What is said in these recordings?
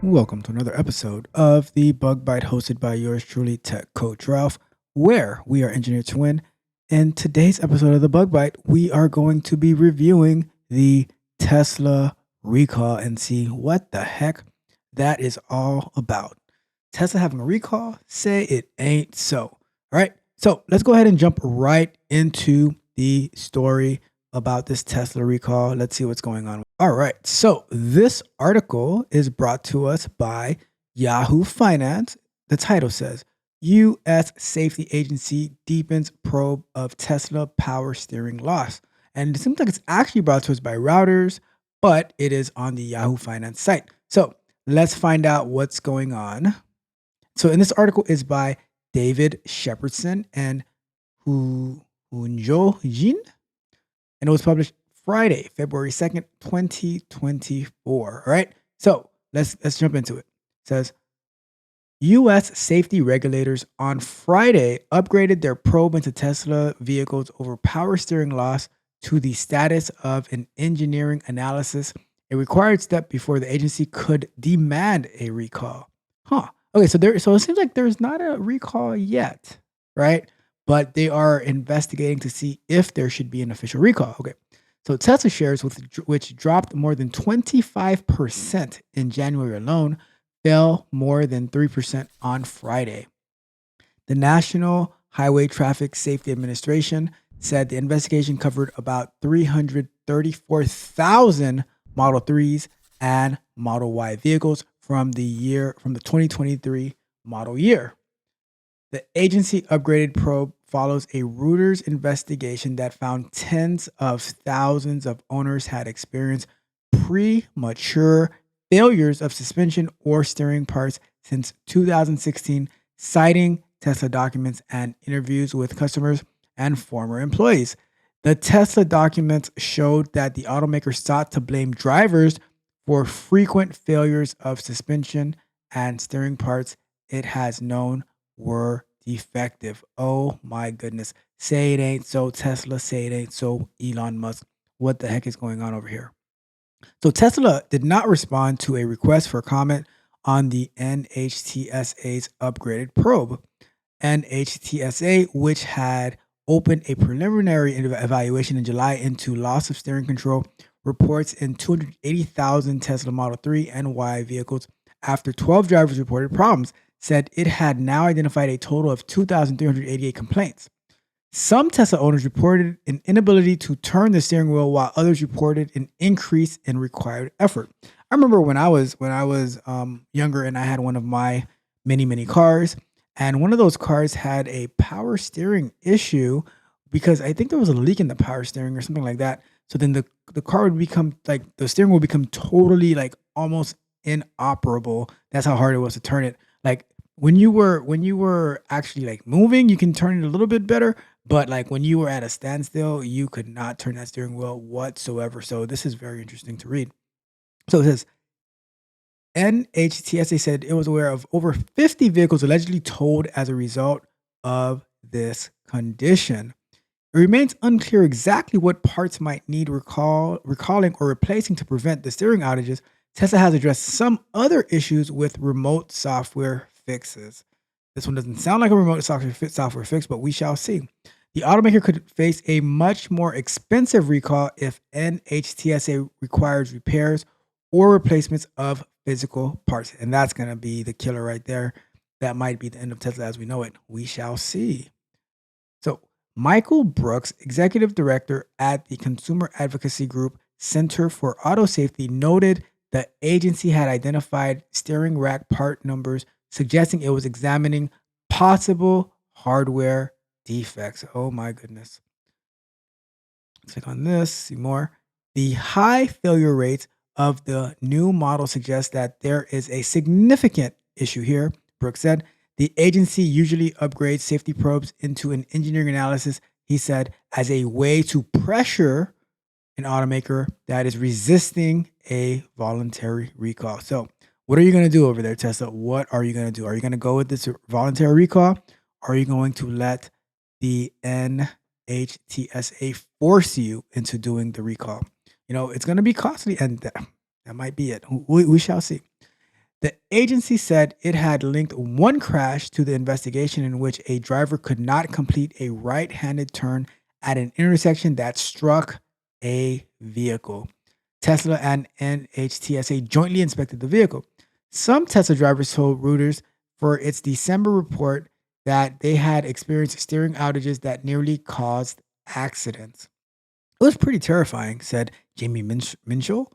Welcome to another episode of the Bug Bite hosted by yours truly, Tech Coach Ralph, where we are engineered to win. In today's episode of the Bug Bite, we are going to be reviewing the Tesla recall and see what the heck that is all about. Tesla having a recall? Say it ain't so. All right, so let's go ahead and jump right into the story about this Tesla recall. Let's see what's going on. All right. So this article is brought to us by Yahoo Finance. The title says U.S. Safety Agency deepens probe of Tesla power steering loss. And it seems like it's actually brought to us by Routers, but it is on the Yahoo Finance site. So let's find out what's going on. So in this article is by David Shepardson and Hunjo Jin, and it was published Friday, February 2nd, 2024. All right. So let's jump into it. It says US safety regulators on Friday upgraded their probe into Tesla vehicles over power steering loss to the status of an engineering analysis, a required step before the agency could demand a recall. Huh. Okay, so it seems like there's not a recall yet, right? But they are investigating to see if there should be an official recall. Okay. So Tesla shares, which dropped more than 25% in January alone, fell more than 3% on Friday. The National Highway Traffic Safety Administration said the investigation covered about 334,000 Model 3s and Model Y vehicles from the 2023 model year. The agency upgraded probe follows a Reuters investigation that found tens of thousands of owners had experienced premature failures of suspension or steering parts since 2016, citing Tesla documents and interviews with customers and former employees. The Tesla documents showed that the automaker sought to blame drivers for frequent failures of suspension and steering parts it has known were defective. Oh my goodness. Say it ain't so, Tesla. Say it ain't so, Elon Musk. What the heck is going on over here? So Tesla did not respond to a request for comment on the NHTSA's upgraded probe. NHTSA, which had opened a preliminary evaluation in July into loss of steering control, reports in 280,000 Tesla Model 3 and Y vehicles after 12 drivers reported problems, said it had now identified a total of 2,388 complaints. Some Tesla owners reported an inability to turn the steering wheel, while others reported an increase in required effort. I remember when I was younger and I had one of my many cars, and one of those cars had a power steering issue because I think there was a leak in the power steering or something like that. So then the car would become like the steering would become totally like almost inoperable. That's how hard it was to turn it. Like when you were actually like moving, you can turn it a little bit better, but like when you were at a standstill, you could not turn that steering wheel whatsoever. So this is very interesting to read. So it says NHTSA said it was aware of over 50 vehicles allegedly towed as a result of this condition. It remains unclear exactly what parts might need recalling or replacing to prevent the steering outages. Tesla has addressed some other issues with remote software fixes. This one doesn't sound like a remote software fix, but we shall see. The automaker could face a much more expensive recall if NHTSA requires repairs or replacements of physical parts. And that's going to be the killer right there. That might be the end of Tesla as we know it. We shall see. So, Michael Brooks, executive director at the consumer advocacy group Center for Auto Safety, noted the agency had identified steering rack part numbers, suggesting it was examining possible hardware defects. Oh my goodness. Click on this, see more. The high failure rates of the new model suggest that there is a significant issue here, Brooks said. The agency usually upgrades safety probes into an engineering analysis, he said, as a way to pressure an automaker that is resisting a voluntary recall. So, what are you going to do over there, Tesla? What are you going to do? Are you going to go with this voluntary recall? Or are you going to let the NHTSA force you into doing the recall? You know, it's going to be costly, and that might be it. We shall see. The agency said it had linked one crash to the investigation in which a driver could not complete a right-handed turn at an intersection that struck a vehicle. Tesla and NHTSA jointly inspected the vehicle. Some Tesla drivers told Reuters for its December report that they had experienced steering outages that nearly caused accidents. It was pretty terrifying, said Jamie Minshall,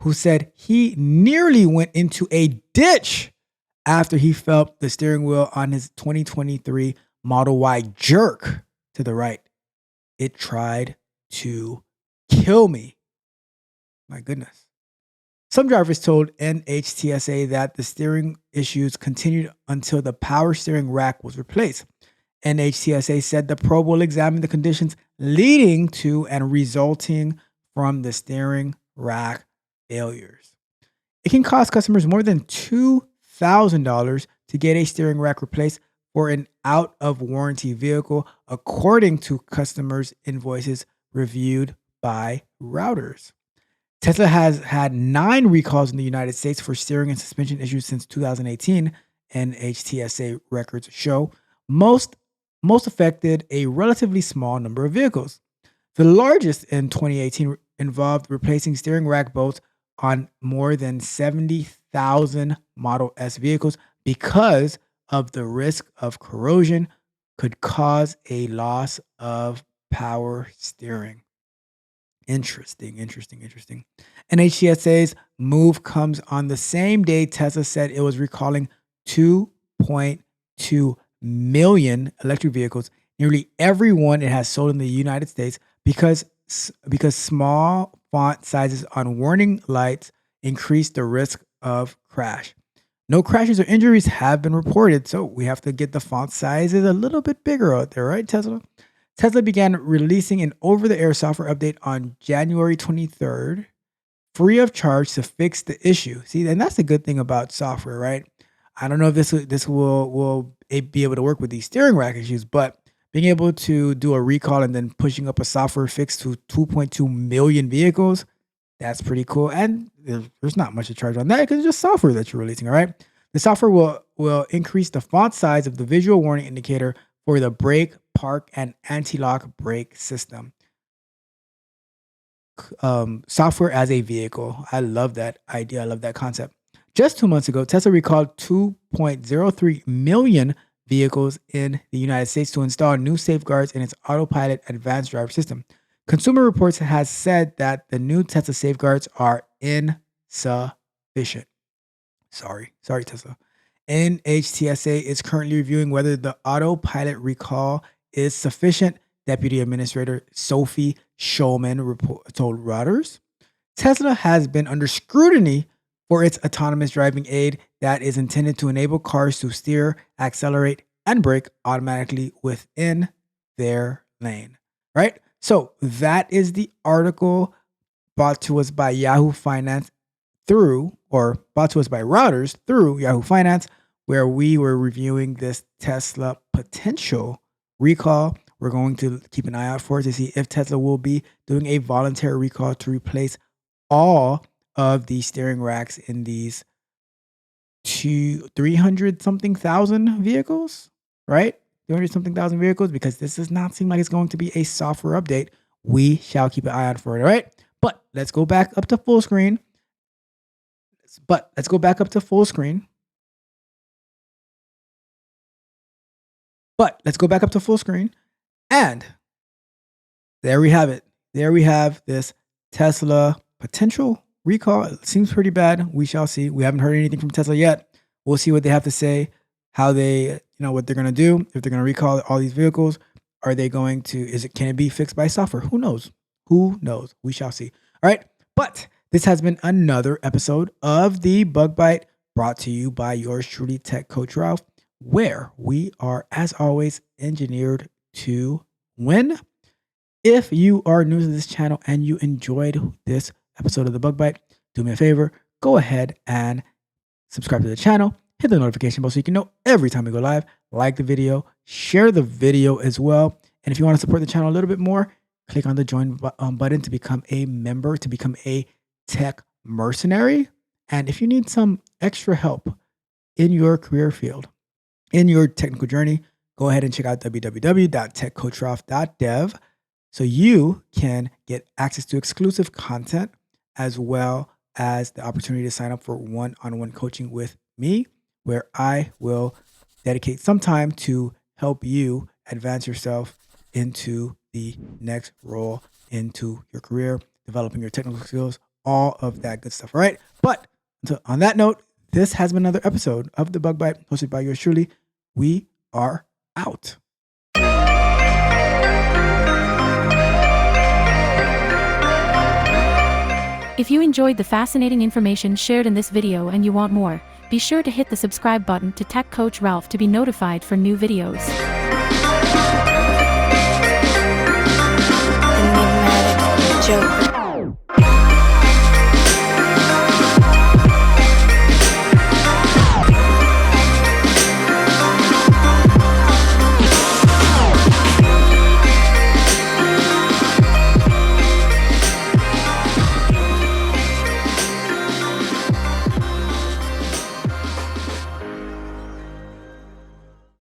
who said he nearly went into a ditch after he felt the steering wheel on his 2023 Model Y jerk to the right. It tried to kill me. My goodness. Some drivers told NHTSA that the steering issues continued until the power steering rack was replaced. NHTSA said the probe will examine the conditions leading to and resulting from the steering rack failures. It can cost customers more than $2,000 to get a steering rack replaced for an out-of-warranty vehicle, according to customers' invoices reviewed by Reuters. Tesla has had 9 recalls in the United States for steering and suspension issues since 2018, NHTSA records show. Most affected a relatively small number of vehicles. The largest in 2018 involved replacing steering rack bolts on more than 70,000 Model S vehicles because of the risk of corrosion could cause a loss of power steering. Interesting. NHTSA's move comes on the same day Tesla said it was recalling 2.2 million electric vehicles, nearly every one it has sold in the United States, because small font sizes on warning lights increase the risk of crash. No crashes or injuries have been reported, so we have to get the font sizes a little bit bigger out there, right, Tesla? Tesla began releasing an over-the-air software update on January 23rd, free of charge, to fix the issue. See, and that's the good thing about software, right? I don't know if this will be able to work with these steering rack issues, but being able to do a recall and then pushing up a software fix to 2.2 million vehicles, that's pretty cool. And there's not much to charge on that because it's just software that you're releasing, all right? The software will increase the font size of the visual warning indicator for the brake, park, and anti-lock brake system. Software as a vehicle. I love that idea. I love that concept. Just 2 months ago, Tesla recalled 2.03 million vehicles in the United States to install new safeguards in its autopilot advanced driver system. Consumer Reports has said that the new Tesla safeguards are insufficient. Sorry, Tesla. NHTSA is currently reviewing whether the autopilot recall is sufficient, Deputy Administrator Sophie Schulman told Reuters. Tesla has been under scrutiny for its autonomous driving aid that is intended to enable cars to steer, accelerate, and brake automatically within their lane, right? So that is the article brought to us by Yahoo Finance brought to us by Reuters through Yahoo Finance, where we were reviewing this Tesla potential recall. We're going to keep an eye out for it to see if Tesla will be doing a voluntary recall to replace all of the steering racks in these 300 something thousand vehicles, right? 300 something thousand vehicles, because this does not seem like it's going to be a software update. We shall keep an eye out for it, all right? But let's go back up to full screen. And there we have it. There we have this Tesla potential recall. It seems pretty bad. We shall see. We haven't heard anything from Tesla yet. We'll see what they have to say, how they, what they're going to do. If they're going to recall all these vehicles, are they going to, can it be fixed by software? Who knows? We shall see. All right. But this has been another episode of the Bug Bite, brought to you by yours truly, Tech Coach Ralph, where we are, as always, engineered to win. If you are new to this channel and you enjoyed this episode of the Bug Bite, do me a favor, go ahead and subscribe to the channel, hit the notification bell so you can know every time we go live, like the video, share the video as well. And if you want to support the channel a little bit more, click on the join button to become a member, to become a tech mercenary. And if you need some extra help in your career field, in your technical journey, go ahead and check out www.techcoachralph.dev so you can get access to exclusive content as well as the opportunity to sign up for one-on-one coaching with me, where I will dedicate some time to help you advance yourself into the next role into your career, developing your technical skills, all of that good stuff. All right. But on that note, this has been another episode of The Bug Bite hosted by yours truly. We are out. If you enjoyed the fascinating information shared in this video and you want more, be sure to hit the subscribe button to Tech Coach Ralph to be notified for new videos. Enigmatic Joker.